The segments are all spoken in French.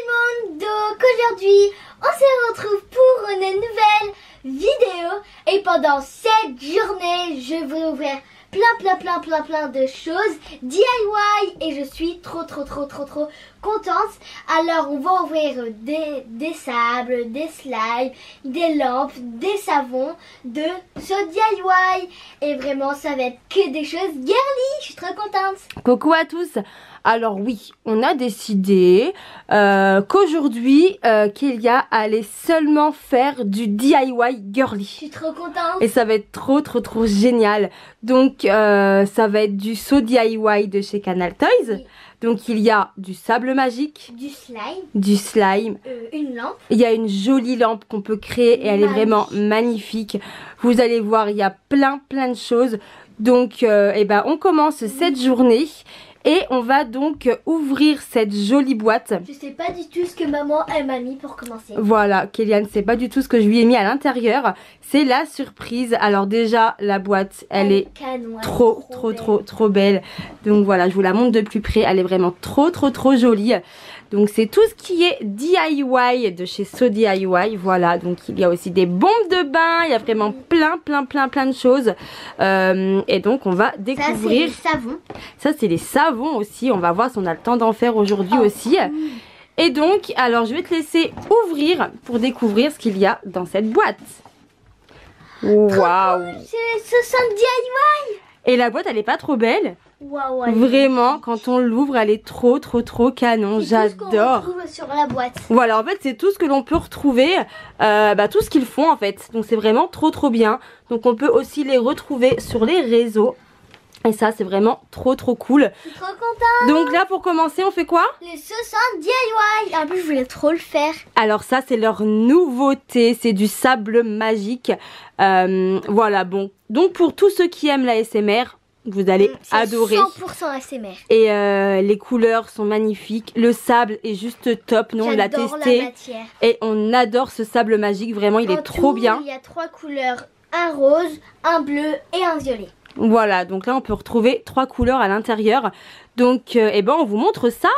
le monde, donc aujourd'hui on se retrouve pour une nouvelle vidéo et pendant cette journée je vais ouvrir plein de choses DIY et je suis trop contente. Alors on va ouvrir des sables, des slimes, des lampes, des savons, de ce DIY et vraiment ça va être que des choses girly, je suis trop contente. Coucou à tous. Alors oui, on a décidé qu'aujourd'hui Kélia allait seulement faire du DIY girly. Je suis trop contente. Et ça va être trop génial. Donc ça va être du saut DIY de chez Canal Toys. Oui. Donc il y a du sable magique, du slime, une lampe. Il y a une jolie lampe qu'on peut créer et elle est vraiment magnifique. Vous allez voir, il y a plein de choses. Donc on commence cette journée. Et on va donc ouvrir cette jolie boîte. Je sais pas du tout ce que maman elle m'a mis pour commencer. Voilà, Kélia ne sait pas du tout ce que je lui ai mis à l'intérieur. C'est la surprise. Alors déjà, la boîte, elle est trop belle. Donc voilà, je vous la montre de plus près. Elle est vraiment trop jolie. Donc c'est tout ce qui est DIY de chez So DIY. Voilà, donc il y a aussi des bombes de bain. Il y a vraiment plein de choses. Et donc on va découvrir. Ça c'est les savons. Ça c'est les savons aussi. On va voir si on a le temps d'en faire aujourd'hui aussi. Et donc, alors je vais te laisser ouvrir pour découvrir ce qu'il y a dans cette boîte. Waouh! C'est ça DIY. Et la boîte elle est pas trop belle? Wow, vraiment, quand on l'ouvre, elle est trop canon. J'adore. Sur la boîte. Voilà, en fait, c'est tout ce que l'on peut retrouver, tout ce qu'ils font en fait. Donc c'est vraiment trop bien. Donc on peut aussi les retrouver sur les réseaux. Et ça, c'est vraiment trop cool. Je suis trop contente. Donc là, pour commencer, on fait quoi? Les saucissons DIY. En plus, je voulais trop le faire. Alors ça, c'est leur nouveauté. C'est du sable magique. Voilà, bon. Donc pour tous ceux qui aiment la ASMR, vous allez adorer. 100% ASMR. Et les couleurs sont magnifiques. Le sable est juste top. Nous, on l'a testé. La matière. Et on adore ce sable magique. Vraiment, il est trop bien. Il y a 3 couleurs. Un rose, un bleu et un violet. Voilà, donc là on peut retrouver 3 couleurs à l'intérieur. Donc on vous montre ça.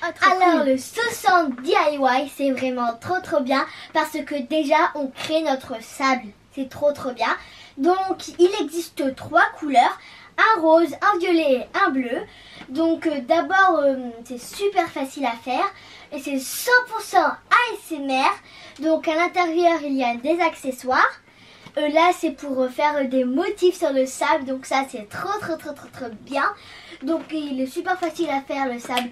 Alors le saucisson DIY c'est vraiment trop bien parce que déjà on crée notre sable. C'est trop bien. Donc il existe 3 couleurs, un rose, un violet et un bleu. Donc d'abord c'est super facile à faire et c'est 100% ASMR. Donc à l'intérieur il y a des accessoires. Là c'est pour faire des motifs sur le sable, donc ça c'est trop bien. Donc il est super facile à faire le sable.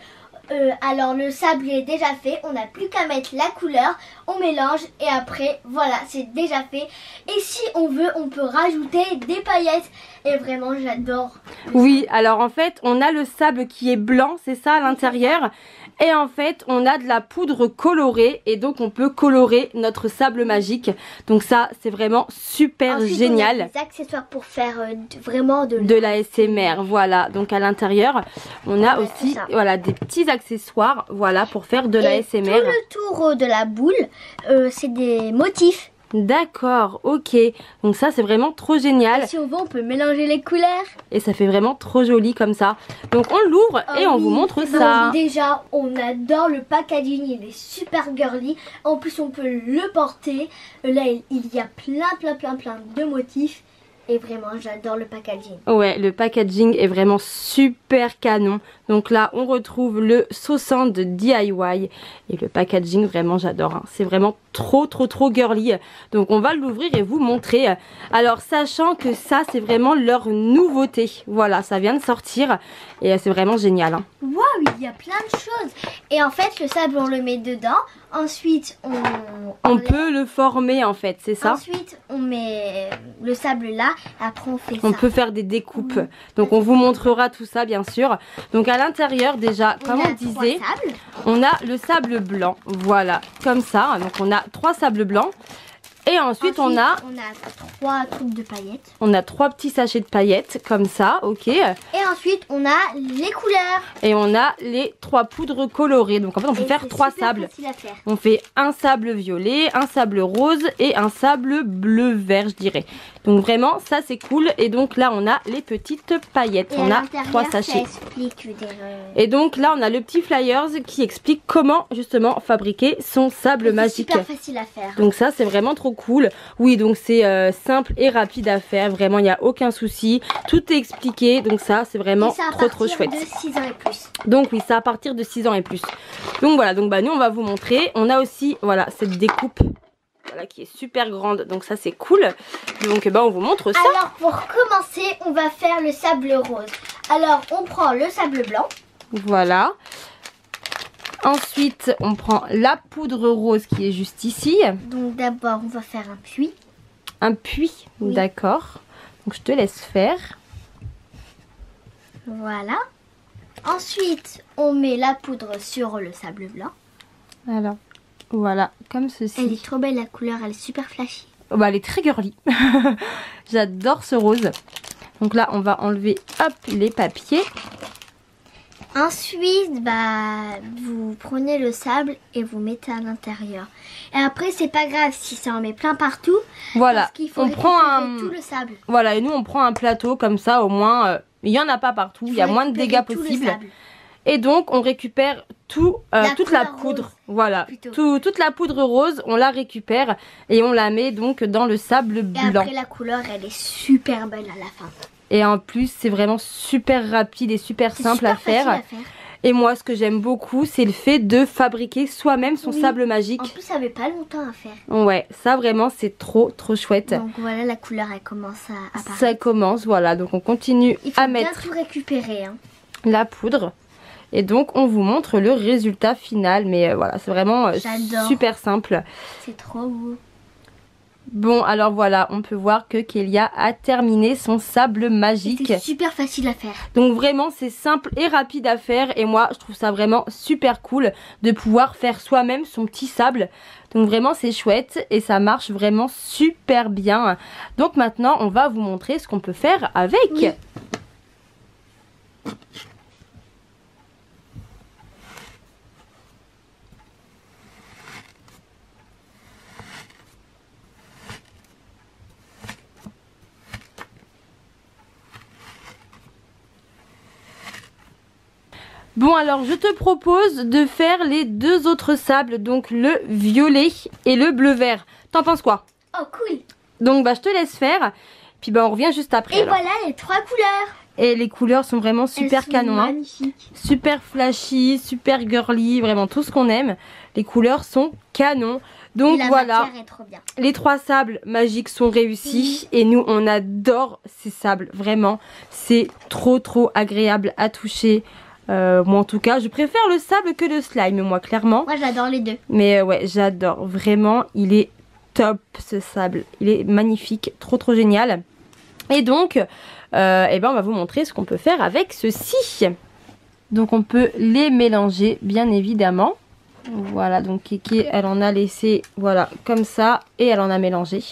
Alors le sable est déjà fait, on n'a plus qu'à mettre la couleur, on mélange et après voilà c'est déjà fait. Et si on veut on peut rajouter des paillettes et vraiment j'adore. Oui, alors en fait on a le sable qui est blanc, c'est ça à l'intérieur. Et en fait on a de la poudre colorée et donc on peut colorer notre sable magique. Donc ça c'est vraiment super génial. On a des accessoires pour faire vraiment de l'ASMR. Voilà, donc à l'intérieur on a aussi voilà, des petits accessoires voilà, pour faire de l'ASMR. Tout le tour de la boule c'est des motifs. D'accord, ok. Donc ça c'est vraiment trop génial. Et si on veut on peut mélanger les couleurs. Et ça fait vraiment trop joli comme ça. Donc on l'ouvre et on vous montre ça. Déjà on adore le packaging, il est super girly. En plus on peut le porter. Là il y a plein de motifs. Et vraiment j'adore le packaging. Ouais, le packaging est vraiment super canon. Donc là on retrouve le saucisson de DIY. Et le packaging vraiment j'adore hein. C'est vraiment trop girly. Donc on va l'ouvrir et vous montrer. Alors sachant que ça c'est vraiment leur nouveauté. Voilà, ça vient de sortir. Et c'est vraiment génial hein. Waouh, il y a plein de choses. Et en fait le sable on le met dedans. Ensuite on peut le former en fait, c'est ça. Ensuite on met le sable là. Après on fait ça. On peut faire des découpes. Donc on vous montrera tout ça bien sûr. Donc à l'intérieur déjà comme on disait on a le sable blanc. Voilà comme ça. Donc on a 3 sables blancs. Et ensuite on a 3 trucs de paillettes. On a 3 petits sachets de paillettes comme ça, ok. Et ensuite on a les couleurs. Et on a les 3 poudres colorées. Donc en fait on peut faire 3 sables. On fait un sable violet, un sable rose et un sable bleu vert je dirais. Donc vraiment ça c'est cool. Et donc là on a les petites paillettes. On a 3 sachets. Et donc là on a le petit flyers qui explique comment justement fabriquer son sable magique. C'est super facile à faire. Donc ça c'est vraiment trop cool. Oui donc c'est simple et rapide à faire. Vraiment il n'y a aucun souci. Tout est expliqué. Donc ça c'est vraiment trop chouette. De 6 ans et plus. Donc oui c'est à partir de 6 ans et plus. Donc voilà donc bah nous on va vous montrer. On a aussi voilà cette découpe. Voilà, qui est super grande, donc ça c'est cool. Donc bah on vous montre ça. Alors pour commencer, on va faire le sable rose. Alors on prend le sable blanc. Voilà. Ensuite on prend la poudre rose qui est juste ici. Donc d'abord on va faire un puits. Un puits, oui. D'accord. Donc je te laisse faire. Voilà. Ensuite on met la poudre sur le sable blanc. Alors. Voilà, comme ceci. Elle est trop belle la couleur, elle est super flashy. Oh bah elle est très girly. J'adore ce rose. Donc là, on va enlever hop les papiers. Ensuite, bah vous prenez le sable et vous mettez à l'intérieur. Et après, c'est pas grave si ça en met plein partout. Voilà, parce qu'il faut on prend tout le sable. Voilà, et nous on prend un plateau comme ça au moins. Il n'y en a pas partout, il y a moins de dégâts possibles. Et donc on récupère toute la poudre, rose, voilà, toute la poudre rose, on la récupère et on la met donc dans le sable blanc. Et après la couleur elle est super belle à la fin. Et en plus c'est vraiment super rapide et super simple à faire. Et moi ce que j'aime beaucoup c'est le fait de fabriquer soi-même son sable magique. En plus ça met pas longtemps à faire. Ouais, ça vraiment c'est trop chouette. Donc voilà la couleur elle commence à apparaître. Ça commence, voilà, donc on continue à mettre bien tout récupérer, hein. La poudre. Et donc on vous montre le résultat final. Mais voilà c'est vraiment super simple. C'est trop beau. Bon alors voilà on peut voir que Kélia a terminé son sable magique. C'est super facile à faire. Donc vraiment c'est simple et rapide à faire. Et moi je trouve ça vraiment super cool de pouvoir faire soi-même son petit sable. Donc vraiment c'est chouette et ça marche vraiment super bien. Donc maintenant on va vous montrer ce qu'on peut faire avec. Oui. Bon alors je te propose de faire les 2 autres sables, donc le violet et le bleu vert. T'en penses quoi? Oh cool. Donc bah je te laisse faire, puis bah on revient juste après. Et alors. Voilà les 3 couleurs. Et les couleurs sont vraiment super canon. Magnifiques. Hein. Super flashy, super girly, vraiment tout ce qu'on aime. Les couleurs sont canon. Donc voilà, est trop bien. Les 3 sables magiques sont réussis. Et nous on adore ces sables, vraiment. C'est trop agréable à toucher. Moi en tout cas je préfère le sable que le slime moi clairement. Moi j'adore les deux. Mais ouais j'adore vraiment, il est top ce sable. Il est magnifique, trop génial. Et donc eh ben on va vous montrer ce qu'on peut faire avec ceci. Donc on peut les mélanger bien évidemment. Voilà donc Kéké elle en a laissé voilà comme ça et elle en a mélangé.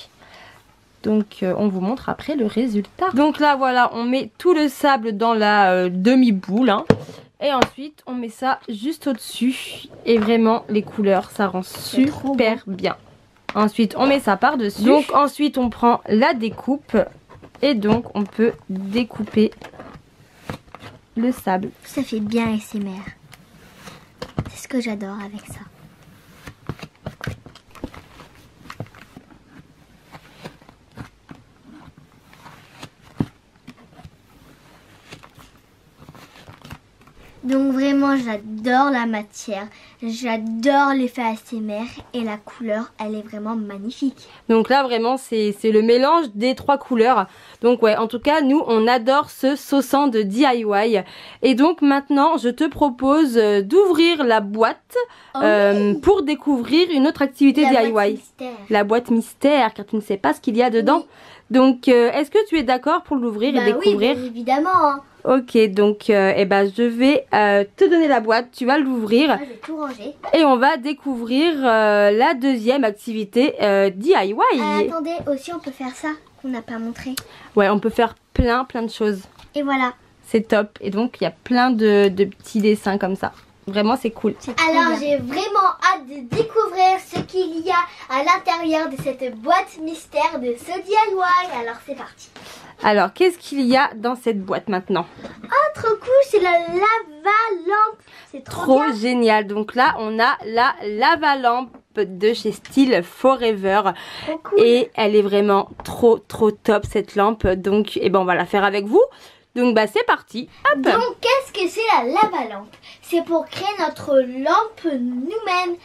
Donc on vous montre après le résultat. Donc là voilà on met tout le sable dans la demi-boule hein. Et ensuite on met ça juste au dessus. Et vraiment les couleurs ça rend super bien. Ensuite on met ça par dessus. Donc ensuite on prend la découpe. Et donc on peut découper le sable. Ça fait bien ASMR. C'est ce que j'adore avec ça. Donc vraiment j'adore la matière, j'adore l'effet ASMR et la couleur elle est vraiment magnifique. Donc là vraiment c'est le mélange des 3 couleurs. Donc ouais en tout cas nous on adore ce saucant de DIY. Et donc maintenant je te propose d'ouvrir la boîte pour découvrir une autre activité DIY. La boîte mystère car tu ne sais pas ce qu'il y a dedans. Oui. Donc est-ce que tu es d'accord pour l'ouvrir et découvrir? Oui bien évidemment hein. Ok, donc je vais te donner la boîte, tu vas l'ouvrir. Je vais tout ranger. Et on va découvrir la deuxième activité DIY. Attendez, aussi on peut faire ça qu'on n'a pas montré. Ouais, on peut faire plein de choses. Et voilà. C'est top. Et donc il y a plein de petits dessins comme ça. Vraiment c'est cool. Alors j'ai vraiment hâte de découvrir ce qu'il y a à l'intérieur de cette boîte mystère de ce DIY. Alors c'est parti. Alors qu'est-ce qu'il y a dans cette boîte maintenant? Oh trop cool, c'est la lava-lampe. C'est trop bien. Génial. Donc là on a la lava-lampe de chez Style Forever. Trop cool. Et elle est vraiment trop top cette lampe. Donc on va la faire avec vous. Donc c'est parti. Hop. Donc qu'est-ce que c'est la lava-lampe? C'est pour créer notre lampe nous-mêmes.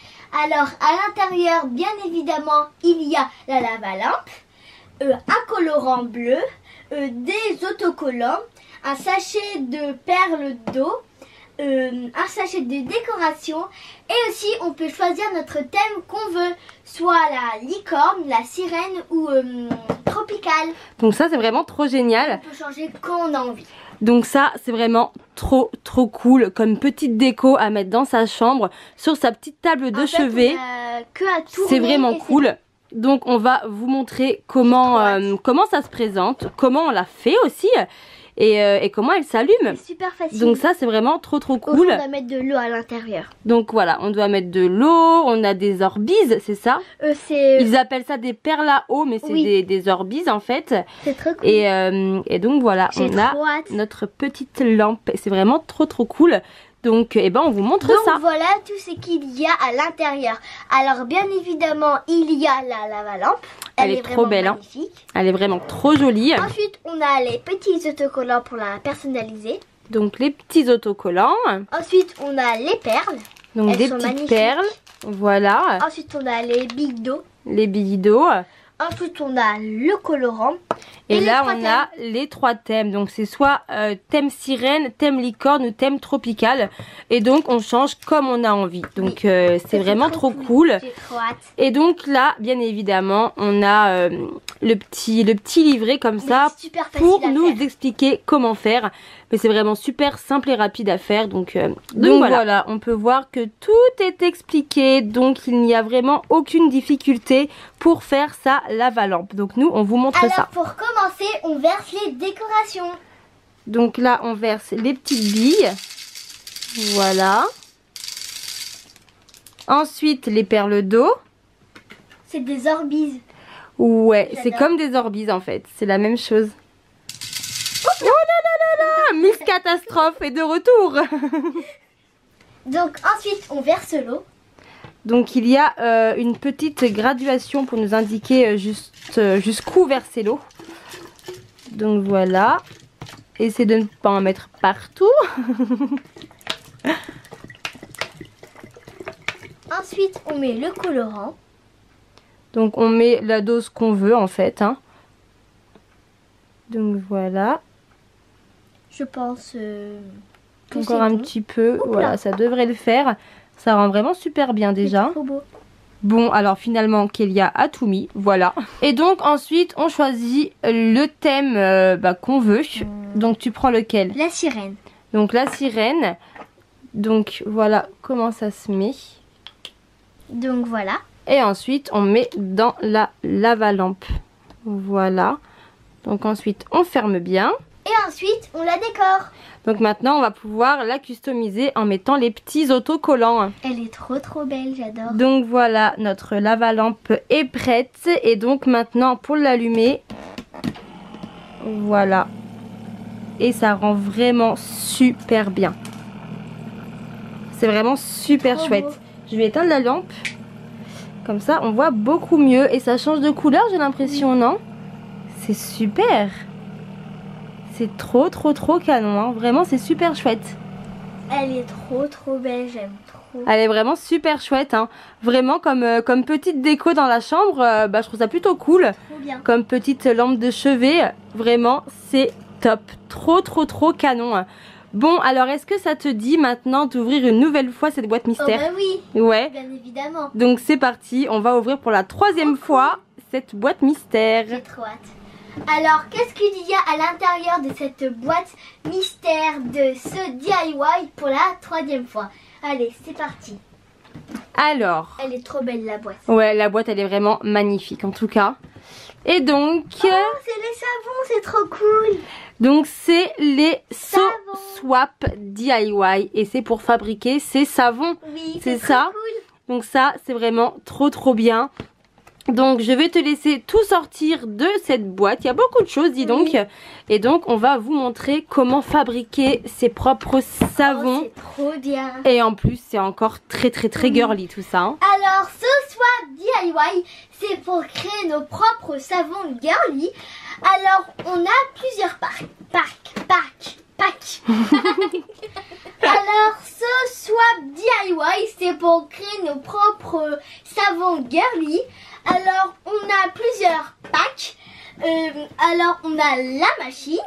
Alors à l'intérieur, bien évidemment, il y a la lava-lampe, un colorant bleu, des autocollants, un sachet de perles d'eau, un sachet de décoration, et aussi on peut choisir notre thème qu'on veut, soit la licorne, la sirène ou tropicale. Donc ça c'est vraiment trop génial. On peut changer quand on a envie. Donc ça c'est vraiment trop cool comme petite déco à mettre dans sa chambre sur sa petite table de chevet. C'est vraiment cool. Donc on va vous montrer comment ça se présente, comment on l'a fait aussi et comment elle s'allume. C'est super facile. Donc ça c'est vraiment trop cool. On doit mettre de l'eau à l'intérieur. Donc voilà, on doit mettre de l'eau, on a des orbises, c'est ça? Ils appellent ça des perles à eau, mais c'est des orbises en fait. C'est trop cool. Et donc voilà, on a notre petite lampe. C'est vraiment trop cool. Donc on vous montre ça. Donc voilà tout ce qu'il y a à l'intérieur. Alors bien évidemment il y a la lava-lampe. Elle est trop belle, magnifique. Hein. Elle est vraiment trop jolie. Ensuite on a les petits autocollants pour la personnaliser. Donc les petits autocollants. Ensuite on a les perles. Donc elles des sont petites magnifiques. perles. Voilà. Ensuite on a les billes d'eau. Les billes d'eau. Ensuite on a le colorant. Et là on a les 3 thèmes. Donc c'est soit thème sirène, thème licorne ou thème tropical. Et donc on change comme on a envie. Donc c'est vraiment trop cool. J'ai trop hâte. Et donc là bien évidemment on a le petit livret comme ça pour nous expliquer comment faire. Mais c'est vraiment super simple et rapide à faire. Donc voilà, on peut voir que tout est expliqué. Donc il n'y a vraiment aucune difficulté pour faire sa lava-lampe. Donc nous on vous montre ça. Alors pour commencer on verse les décorations. Donc là on verse les petites billes. Voilà. Ensuite les perles d'eau. C'est des orbises. Ouais, c'est comme des orbises en fait. C'est la même chose. Oh là là, Miss Catastrophe est de retour. Donc ensuite on verse l'eau. Donc il y a une petite graduation pour nous indiquer jusqu'où verser l'eau. Donc voilà. Essayez de ne pas en mettre partout. Ensuite on met le colorant. Donc on met la dose qu'on veut en fait. Hein. Donc voilà. Je pense encore un petit peu. Voilà, ça devrait le faire. Ça rend vraiment super bien déjà. Trop beau. Bon, alors finalement, Kélia a tout mis. Voilà. Et donc ensuite, on choisit le thème qu'on veut. Donc tu prends lequel? La sirène. Donc la sirène. Donc voilà comment ça se met. Donc voilà. Et ensuite, on met dans la lava-lampe. Voilà. Donc ensuite, on ferme bien. Et ensuite, on la décore. Donc maintenant, on va pouvoir la customiser en mettant les petits autocollants. Elle est trop belle, j'adore. Donc voilà, notre lava-lampe est prête. Et donc maintenant, pour l'allumer, voilà. Et ça rend vraiment super bien. C'est vraiment super chouette. Beau. Je vais éteindre la lampe. Comme ça, on voit beaucoup mieux. Et ça change de couleur, j'ai l'impression, non? C'est super. C'est trop canon. Hein. Vraiment, c'est super chouette. Elle est trop belle, j'aime trop. Elle est vraiment super chouette. Hein. Vraiment, comme petite déco dans la chambre, je trouve ça plutôt cool. Trop bien. Comme petite lampe de chevet. Vraiment, c'est top. Trop canon. Bon, alors est-ce que ça te dit maintenant d'ouvrir une nouvelle fois cette boîte mystère? Oh bah oui, ouais. Bien évidemment. Donc c'est parti, on va ouvrir pour la 3e fois cette boîte mystère. J'ai trop hâte. Alors, qu'est-ce qu'il y a à l'intérieur de cette boîte mystère de ce DIY pour la 3e fois? Allez, c'est parti. Alors. Elle est trop belle la boîte. Ouais, la boîte elle est vraiment magnifique en tout cas. Et donc... Oh, c'est les savons, c'est trop cool. Donc c'est les SoSwap DIY et c'est pour fabriquer ces savons. Oui, c'est ça. Cool. Donc ça c'est vraiment trop bien. Donc je vais te laisser tout sortir de cette boîte. Il y a beaucoup de choses, dis donc. Et donc on va vous montrer comment fabriquer ses propres savons. Oh, c'est trop bien. Et en plus c'est encore très girly tout ça. Hein. Alors SoSwap DIY, c'est pour créer nos propres savons girly. Alors on a plusieurs packs. Alors SoSwap DIY, c'est pour créer nos propres savons girly. Alors, on a plusieurs packs. Alors, on a la machine.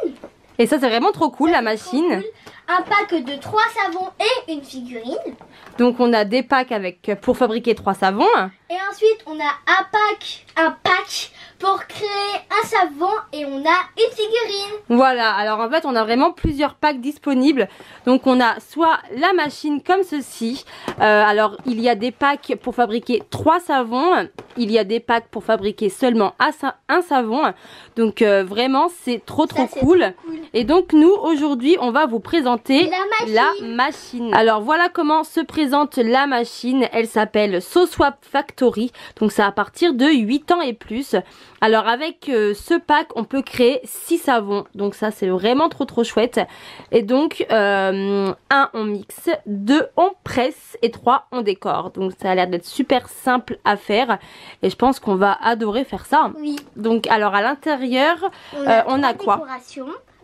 Et ça, c'est vraiment trop cool, la machine. Cool. Un pack de 3 savons et une figurine. Donc, on a des packs pour fabriquer 3 savons. Et ensuite, on a un pack pour créer un savon et on a une figurine. Voilà, alors en fait, on a vraiment plusieurs packs disponibles. Donc, on a soit la machine comme ceci. Alors, il y a des packs pour fabriquer 3 savons. Il y a des packs pour fabriquer seulement un savon. Donc, vraiment, c'est trop cool. Et donc, nous, aujourd'hui, on va vous présenter la machine. Alors, voilà comment se présente la machine. Elle s'appelle SoSwap Factory. Donc, c'est à partir de 8 ans et plus. Alors, avec ce pack, on peut créer 6 savons. Donc, ça, c'est vraiment trop chouette. Et donc, 1, on mixe, 2, on presse et 3, on décore. Donc, ça a l'air d'être super simple à faire. Et je pense qu'on va adorer faire ça. Oui. Donc, alors, à l'intérieur, on a quoi?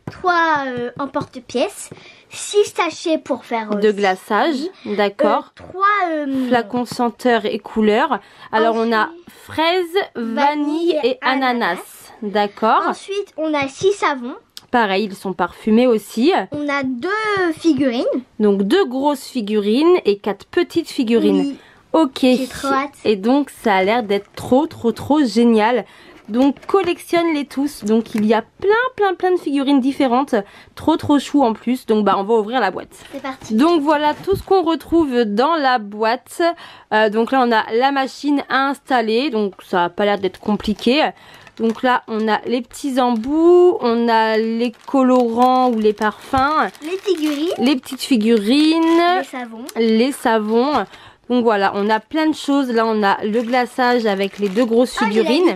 3 emporte-pièces, 6 sachets pour faire de glaçage, d'accord. 3 flacons senteurs et couleurs. Alors on a fraise, vanille et ananas, d'accord. Ensuite on a 6 savons. Pareil, ils sont parfumés aussi. On a 2 figurines. Donc 2 grosses figurines et 4 petites figurines. Oui. Ok. J'ai trop hâte. Et donc ça a l'air d'être trop génial. Donc collectionne-les tous. Donc il y a plein de figurines différentes. Trop chou en plus. Donc on va ouvrir la boîte. C'est parti. Donc voilà tout ce qu'on retrouve dans la boîte. Donc là on a la machine à installer. Donc ça n'a pas l'air d'être compliqué. Donc là on a les petits embouts. On a les colorants ou les parfums. Les figurines. Les petites figurines. Les savons. Donc voilà, on a plein de choses. Là, on a le glaçage avec les 2 grosses figurines.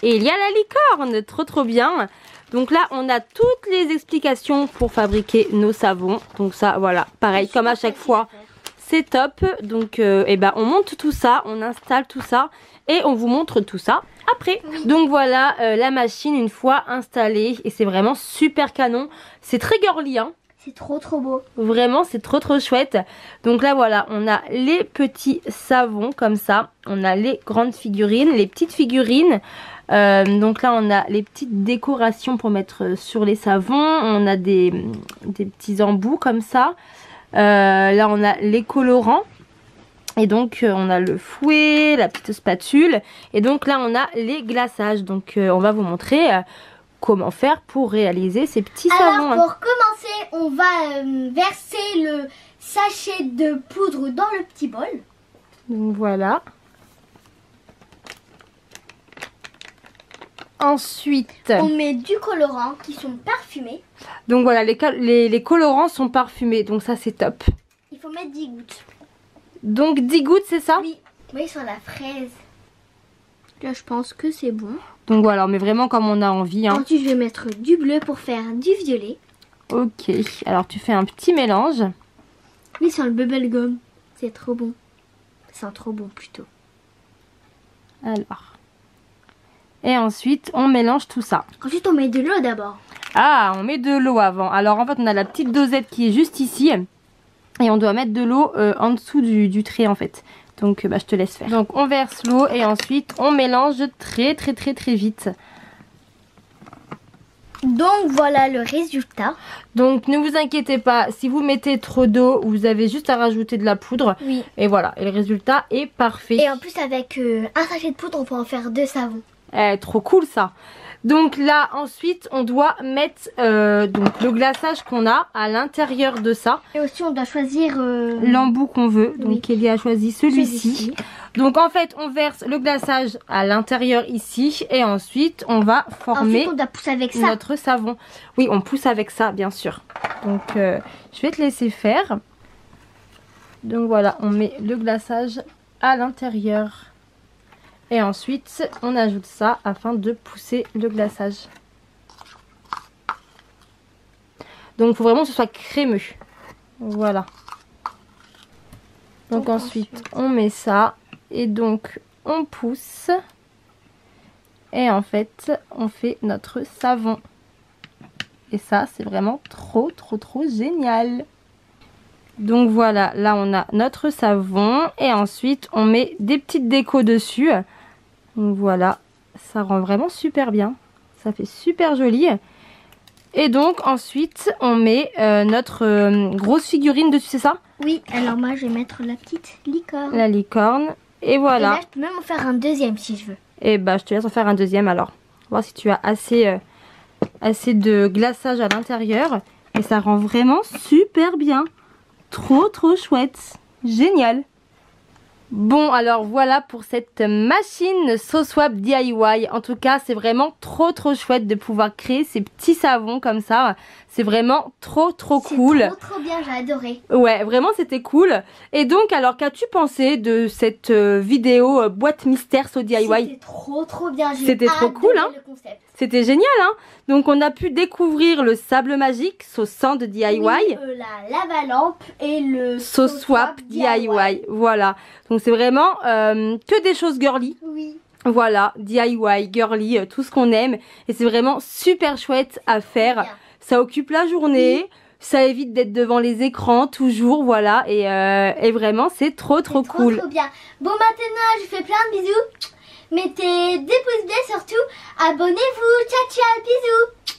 Et il y a la licorne, trop bien. Donc là, on a toutes les explications pour fabriquer nos savons. Donc ça, voilà, pareil, comme à chaque fois, c'est top. Donc, on monte tout ça, on installe tout ça et on vous montre tout ça après. Oui. Donc voilà, la machine une fois installée et c'est vraiment super canon. C'est très girly, hein. C'est trop beau. Vraiment, c'est trop chouette. Donc là, voilà, on a les petits savons comme ça. On a les grandes figurines, les petites figurines. Donc là, on a les petites décorations pour mettre sur les savons. On a des petits embouts comme ça. Là, on a les colorants. Et donc, on a le fouet, la petite spatule. Et donc là, on a les glaçages. Donc, on va vous montrer... comment faire pour réaliser ces petits savons. Alors pour commencer, on va verser le sachet de poudre dans le petit bol. Donc voilà. Ensuite, on met du colorant qui sont parfumés. Donc voilà, les colorants sont parfumés, donc ça c'est top. Il faut mettre 10 gouttes. Donc 10 gouttes, c'est ça? Oui, oui, sur la fraise. Là je pense que c'est bon. Donc voilà, on met vraiment comme on a envie. Hein. Ensuite je vais mettre du bleu pour faire du violet. Ok, alors tu fais un petit mélange. Oui, c'est le bubblegum. C'est trop bon. C'est trop bon plutôt. Alors. Et ensuite, on mélange tout ça. Ensuite, on met de l'eau d'abord. Ah, on met de l'eau avant. Alors en fait, on a la petite dosette qui est juste ici. Et on doit mettre de l'eau en dessous du trait en fait. Donc je te laisse faire. Donc on verse l'eau et ensuite on mélange très vite. Donc voilà le résultat. Donc ne vous inquiétez pas, si vous mettez trop d'eau, vous avez juste à rajouter de la poudre. Oui. Et voilà, et le résultat est parfait. Et en plus avec un sachet de poudre, on peut en faire 2 savons. Trop cool ça. Donc là ensuite on doit mettre donc le glaçage qu'on a à l'intérieur de ça. Et aussi on doit choisir l'embout qu'on veut. Donc oui. Kelly a choisi celui-ci. Donc en fait on verse le glaçage à l'intérieur ici et ensuite on va former on doit pousser avec ça. Notre savon. Oui, on pousse avec ça bien sûr. Donc je vais te laisser faire. Donc voilà, on met le glaçage à l'intérieur. Et ensuite, on ajoute ça afin de pousser le glaçage. Donc, il faut vraiment que ce soit crémeux. Voilà. Donc ensuite, on met ça. Et donc, on pousse. Et en fait, on fait notre savon. Et ça, c'est vraiment trop génial. Donc voilà, là on a notre savon. Et ensuite, on met des petites décos dessus. Donc voilà, ça rend vraiment super bien. Ça fait super joli. Et donc ensuite, on met notre grosse figurine dessus, c'est ça? Oui, alors moi je vais mettre la petite licorne. La licorne. Et voilà. Et là, je peux même en faire un deuxième si je veux. Et bah, je te laisse en faire un deuxième alors. Voir si tu as assez de glaçage à l'intérieur. Et ça rend vraiment super bien. Trop chouette. Génial. Bon, alors voilà pour cette machine SoSwap DIY. En tout cas, c'est vraiment trop chouette de pouvoir créer ces petits savons comme ça. C'est vraiment trop cool. C'est trop bien, j'ai adoré. Ouais, vraiment c'était cool. Et donc, alors qu'as-tu pensé de cette vidéo boîte mystère So DIY? C'était trop bien. C'était trop cool, hein. C'était génial, hein. Donc on a pu découvrir le sable magique So Sand DIY. Oui, la lava lampe et le SoSwap DIY. Voilà. Donc c'est vraiment que des choses girly. Oui. Voilà, DIY, girly, tout ce qu'on aime. Et c'est vraiment super chouette à faire. Bien. Ça occupe la journée. Oui. Ça évite d'être devant les écrans toujours, voilà. Et vraiment, c'est trop cool. Trop bien. Bon, maintenant, je fais plein de bisous. Mettez des pouces bleus surtout. Abonnez-vous. Ciao, bisous.